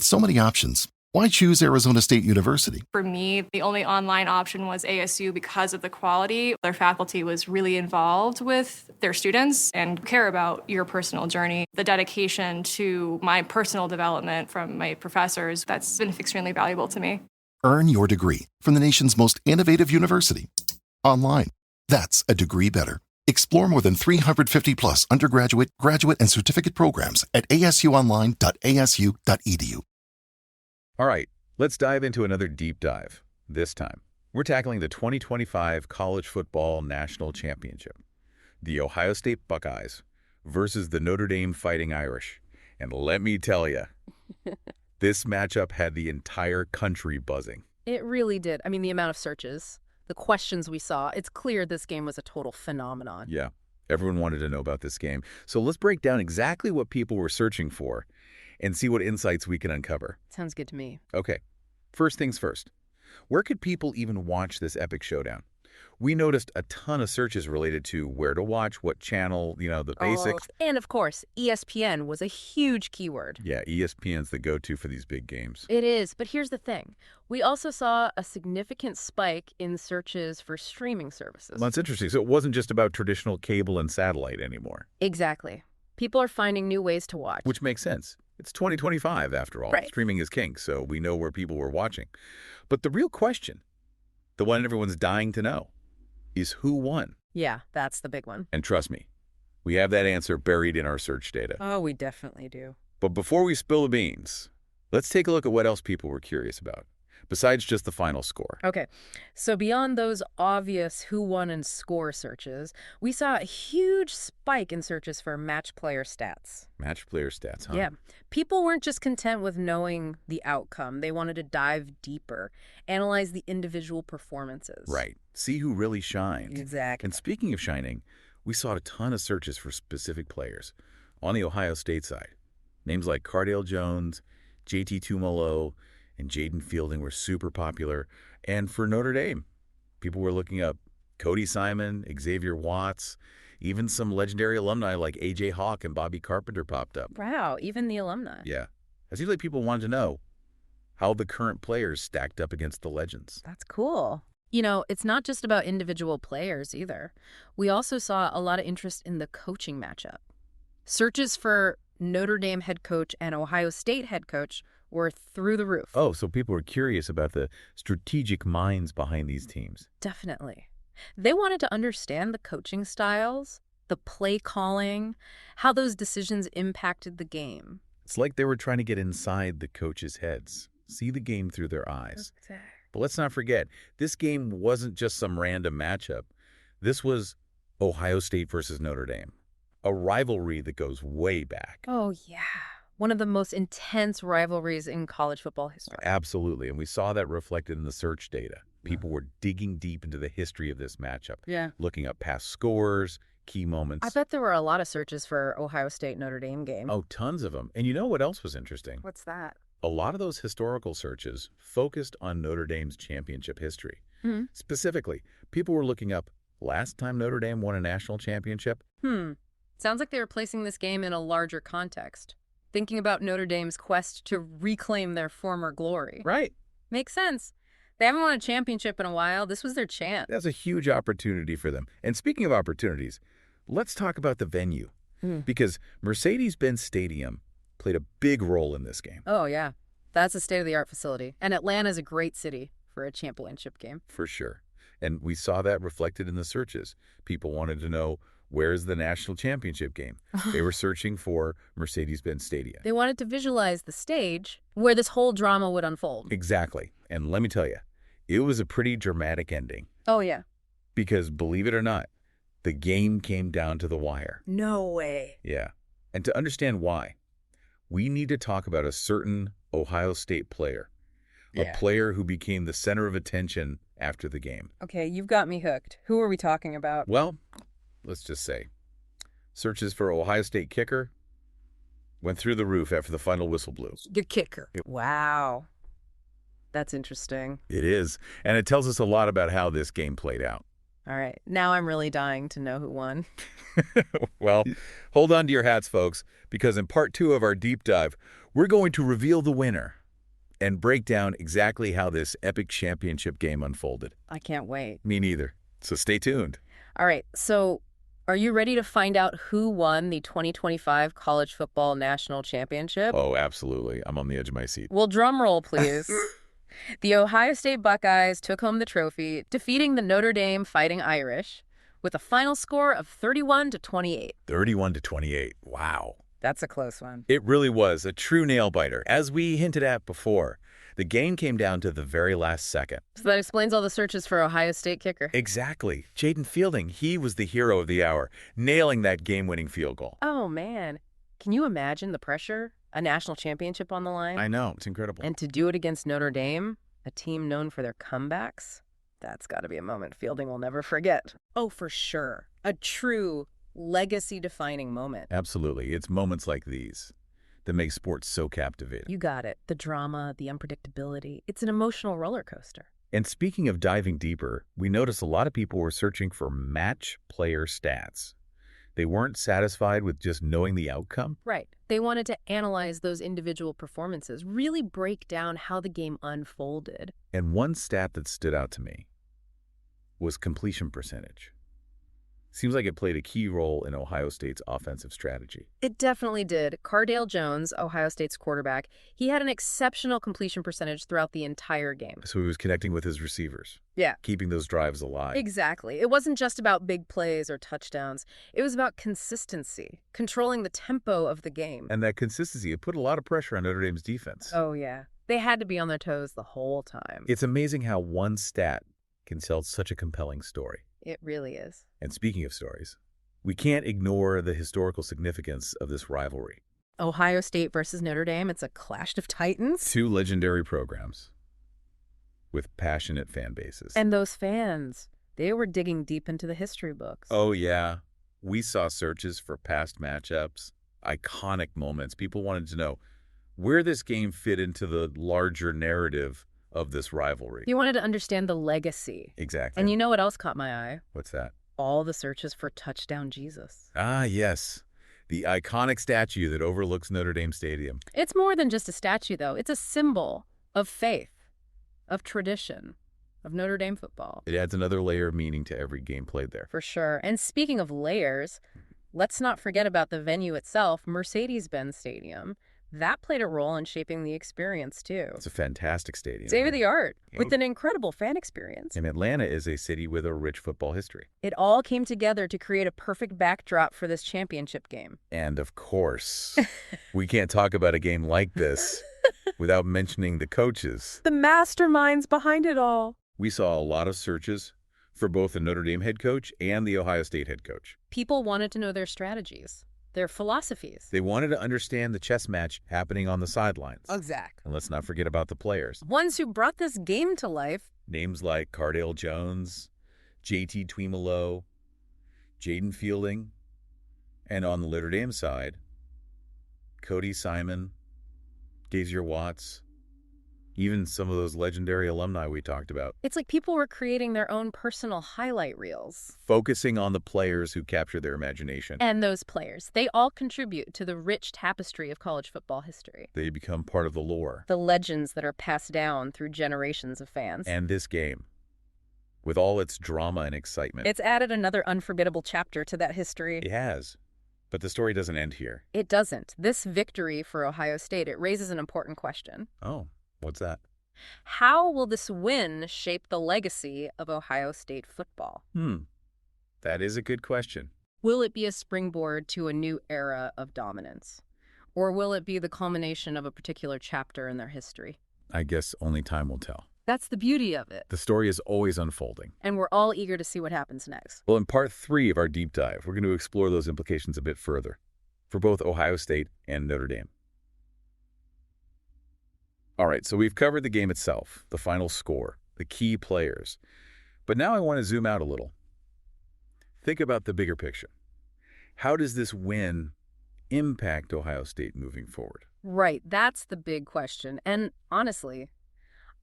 With so many options, why choose Arizona State University? For me, the only online option was ASU because of the quality. Their faculty was really involved with their students and care about your personal journey. The dedication to my personal development from my professors, that's been extremely valuable to me. Earn your degree from the nation's most innovative university. Online. That's a degree better. Explore more than 350 plus undergraduate, graduate, and certificate programs at asuonline.asu.edu. All right, let's dive into another deep dive. This time, we're tackling the 2025 College Football National Championship. The Ohio State Buckeyes versus the Notre Dame Fighting Irish. And let me tell you, this matchup had the entire country buzzing. It really did. I mean, the amount of searches, the questions we saw, it's clear this game was a total phenomenon. Yeah, everyone wanted to know about this game. So let's break down exactly what people were searching for and see what insights we can uncover. Sounds good to me. Okay, first things first. Where could people even watch this epic showdown? We noticed a ton of searches related to where to watch, what channel, the basics. And of course, ESPN was a huge keyword. Yeah, ESPN's the go-to for these big games. It is, but here's the thing. We also saw a significant spike in searches for streaming services. Well, that's interesting. So it wasn't just about traditional cable and satellite anymore. Exactly. People are finding new ways to watch. Which makes sense. It's 2025, after all. Right. Streaming is king, so we know where people were watching. But the real question, the one everyone's dying to know, is who won? Yeah, that's the big one. And trust me, we have that answer buried in our search data. Oh, we definitely do. But before we spill the beans, let's take a look at what else people were curious about, besides just the final score. Okay, so beyond those obvious who won and score searches, we saw a huge spike in searches for match player stats. Match player stats, huh? Yeah. People weren't just content with knowing the outcome. They wanted to dive deeper, analyze the individual performances. Right. See who really shined. Exactly. And speaking of shining, we saw a ton of searches for specific players. On the Ohio State side, names like Cardale Jones, JT Tumolo, and Jaden Fielding were super popular. And for Notre Dame, people were looking up Cody Simon, Xavier Watts, even some legendary alumni like A.J. Hawk and Bobby Carpenter popped up. Wow, even the alumni. Yeah. It seems like people wanted to know how the current players stacked up against the legends. That's cool. It's not just about individual players either. We also saw a lot of interest in the coaching matchup. Searches for Notre Dame head coach and Ohio State head coach were through the roof. Oh, so people were curious about the strategic minds behind these teams. Definitely. They wanted to understand the coaching styles, the play calling, how those decisions impacted the game. It's like they were trying to get inside the coaches' heads, see the game through their eyes. Exactly. But let's not forget, this game wasn't just some random matchup. This was Ohio State versus Notre Dame, a rivalry that goes way back. Oh, yeah. One of the most intense rivalries in college football history. Absolutely, and we saw that reflected in the search data. People were digging deep into the history of this matchup, looking up past scores, key moments. I bet there were a lot of searches for Ohio State-Notre Dame game. Oh, tons of them. And you know what else was interesting? What's that? A lot of those historical searches focused on Notre Dame's championship history. Hmm. Specifically, people were looking up last time Notre Dame won a national championship. Sounds like they were placing this game in a larger context, thinking about Notre Dame's quest to reclaim their former glory. Right. Makes sense. They haven't won a championship in a while. This was their chance. That's a huge opportunity for them. And speaking of opportunities, let's talk about the venue. Because Mercedes-Benz Stadium played a big role in this game. Oh, yeah. That's a state-of-the-art facility. And Atlanta's a great city for a championship game. For sure. And we saw that reflected in the searches. People wanted to know, where's the national championship game? They were searching for Mercedes-Benz Stadium. They wanted to visualize the stage where this whole drama would unfold. Exactly. And let me tell you, it was a pretty dramatic ending. Oh, yeah. Because believe it or not, the game came down to the wire. No way. Yeah. And to understand why, we need to talk about a certain Ohio State player. A player who became the center of attention after the game. Okay, you've got me hooked. Who are we talking about? Well, let's just say, searches for Ohio State kicker went through the roof after the final whistle blew. The kicker. Wow. That's interesting. It is. And it tells us a lot about how this game played out. All right. Now I'm really dying to know who won. Well, hold on to your hats, folks, because in part 2 of our deep dive, We're going to reveal the winner and break down exactly how this epic championship game unfolded. I can't wait. Me neither. So stay tuned. All right, so are you ready to find out who won the 2025 College Football National Championship? Oh, absolutely. I'm on the edge of my seat. Well, drum roll, please. The Ohio State Buckeyes took home the trophy, defeating the Notre Dame Fighting Irish with a final score of 31-28. 31-28. Wow. That's a close one. It really was a true nail-biter. As we hinted at before, the game came down to the very last second. So that explains all the searches for Ohio State kicker. Exactly. Jaden Fielding, he was the hero of the hour, nailing that game-winning field goal. Oh, man. Can you imagine the pressure? A national championship on the line? I know. It's incredible. And to do it against Notre Dame, a team known for their comebacks? That's got to be a moment Fielding will never forget. Oh, for sure. A true legacy-defining moment. Absolutely. It's moments like these that make sports so captivating. You got it. The drama, the unpredictability. It's an emotional roller coaster. And speaking of diving deeper, we noticed a lot of people were searching for match player stats. They weren't satisfied with just knowing the outcome. Right. They wanted to analyze those individual performances, really break down how the game unfolded. And one stat that stood out to me was completion percentage. Seems like it played a key role in Ohio State's offensive strategy. It definitely did. Cardale Jones, Ohio State's quarterback, he had an exceptional completion percentage throughout the entire game. So he was connecting with his receivers. Yeah. Keeping those drives alive. Exactly. It wasn't just about big plays or touchdowns. It was about consistency, controlling the tempo of the game. And that consistency, it put a lot of pressure on Notre Dame's defense. Oh, yeah. They had to be on their toes the whole time. It's amazing how one stat can tell such a compelling story. It really is. And speaking of stories, we can't ignore the historical significance of this rivalry. Ohio State versus Notre Dame, it's a clash of titans. Two legendary programs with passionate fan bases. And those fans, they were digging deep into the history books. Oh, yeah. We saw searches for past matchups, iconic moments. People wanted to know where this game fit into the larger narrative of this rivalry. You wanted to understand the legacy. Exactly. And you know what else caught my eye? What's that? All the searches for Touchdown Jesus. Ah, yes. The iconic statue that overlooks Notre Dame Stadium. It's more than just a statue, though. It's a symbol of faith, of tradition, of Notre Dame football. It adds another layer of meaning to every game played there. For sure. And speaking of layers, let's not forget about the venue itself, Mercedes-Benz Stadium. That played a role in shaping the experience, too. It's a fantastic stadium. State-of-the-art, with an incredible fan experience. And Atlanta is a city with a rich football history. It all came together to create a perfect backdrop for this championship game. And of course, we can't talk about a game like this without mentioning the coaches. The masterminds behind it all. We saw a lot of searches for both the Notre Dame head coach and the Ohio State head coach. People wanted to know their strategies, their philosophies. They wanted to understand the chess match happening on the sidelines. Exactly. And let's not forget about the players. Ones who brought this game to life. Names like Cardale Jones, JT Twimolo, Jaden Fielding, and on the Notre Dame side, Cody Simon, Gazier Watts, even some of those legendary alumni we talked about. It's like people were creating their own personal highlight reels. Focusing on the players who capture their imagination. And those players, they all contribute to the rich tapestry of college football history. They become part of the lore. The legends that are passed down through generations of fans. And this game, with all its drama and excitement. It's added another unforgettable chapter to that history. It has. But the story doesn't end here. It doesn't. This victory for Ohio State, it raises an important question. Oh. What's that? How will this win shape the legacy of Ohio State football? That is a good question. Will it be a springboard to a new era of dominance? Or will it be the culmination of a particular chapter in their history? I guess only time will tell. That's the beauty of it. The story is always unfolding. And we're all eager to see what happens next. Well, in part 3 of our deep dive, we're going to explore those implications a bit further for both Ohio State and Notre Dame. All right, so we've covered the game itself, the final score, the key players. But now I want to zoom out a little. Think about the bigger picture. How does this win impact Ohio State moving forward? Right, that's the big question. And honestly,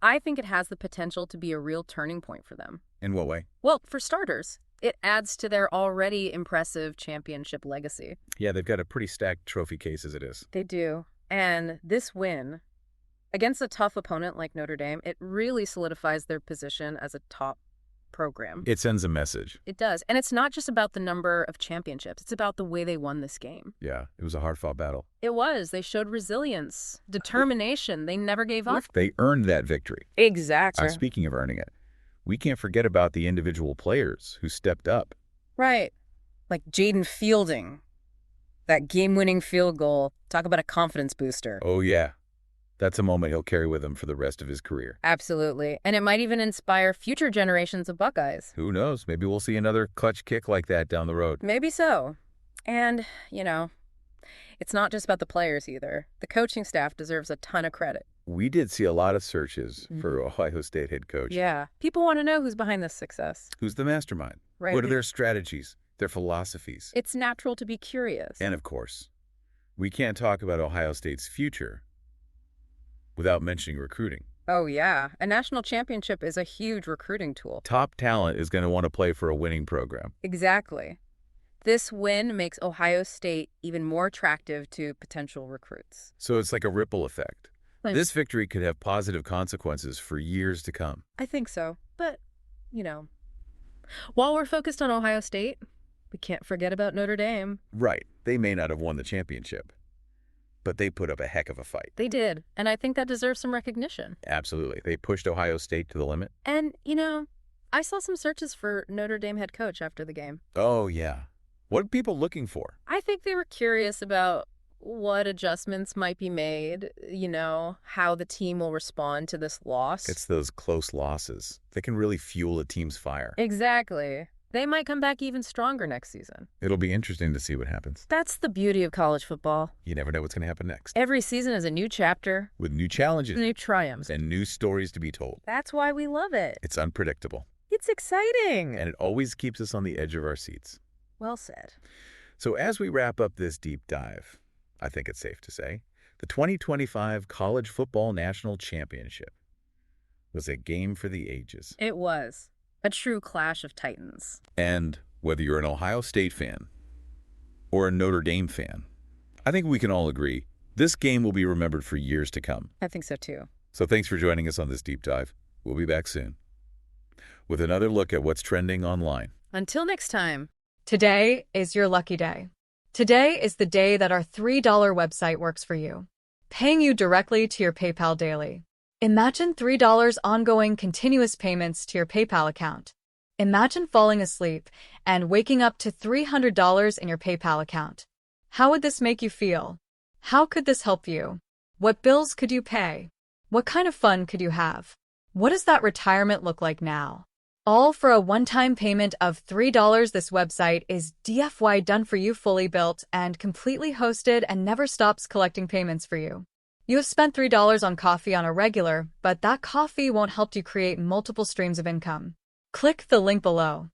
I think it has the potential to be a real turning point for them. In what way? Well, for starters, it adds to their already impressive championship legacy. Yeah, they've got a pretty stacked trophy case as it is. They do. And this win against a tough opponent like Notre Dame, it really solidifies their position as a top program. It sends a message. It does. And it's not just about the number of championships. It's about the way they won this game. Yeah, it was a hard-fought battle. It was. They showed resilience, determination. They never gave up. They earned that victory. Exactly. Speaking of earning it, we can't forget about the individual players who stepped up. Right. Like Jaden Fielding, that game-winning field goal. Talk about a confidence booster. Oh, yeah. That's a moment he'll carry with him for the rest of his career. Absolutely. And it might even inspire future generations of Buckeyes. Who knows? Maybe we'll see another clutch kick like that down the road. Maybe so. And, it's not just about the players either. The coaching staff deserves a ton of credit. We did see a lot of searches for Ohio State head coach. Yeah. People want to know who's behind this success. Who's the mastermind? Right. What are their strategies, their philosophies? It's natural to be curious. And of course, we can't talk about Ohio State's future without mentioning recruiting. Oh, yeah. A national championship is a huge recruiting tool. Top talent is going to want to play for a winning program. Exactly. This win makes Ohio State even more attractive to potential recruits. So it's like a ripple effect. This victory could have positive consequences for years to come. I think so. But, while we're focused on Ohio State, we can't forget about Notre Dame. Right. They may not have won the championship, but they put up a heck of a fight. They did, and I think that deserves some recognition. Absolutely. They pushed Ohio State to the limit. And, I saw some searches for Notre Dame head coach after the game. Oh, yeah. What are people looking for? I think they were curious about what adjustments might be made, how the team will respond to this loss. It's those close losses that can really fuel a team's fire. Exactly. They might come back even stronger next season. It'll be interesting to see what happens. That's the beauty of college football. You never know what's going to happen next. Every season is a new chapter. With new challenges. New triumphs. And new stories to be told. That's why we love it. It's unpredictable. It's exciting. And it always keeps us on the edge of our seats. Well said. So as we wrap up this deep dive, I think it's safe to say, the 2025 College Football National Championship was a game for the ages. It was. A true clash of titans. And whether you're an Ohio State fan or a Notre Dame fan, I think we can all agree this game will be remembered for years to come. I think so too. So thanks for joining us on this deep dive. We'll be back soon with another look at what's trending online. Until next time. Today is your lucky day. Today is the day that our $3 website works for you, paying you directly to your PayPal daily. Imagine $3 ongoing continuous payments to your PayPal account. Imagine falling asleep and waking up to $300 in your PayPal account. How would this make you feel? How could this help you? What bills could you pay? What kind of fun could you have? What does that retirement look like now? All for a one-time payment of $3. This website is DFY done for you, fully built and completely hosted, and never stops collecting payments for you. You have spent $3 on coffee on a regular, but that coffee won't help you create multiple streams of income. Click the link below.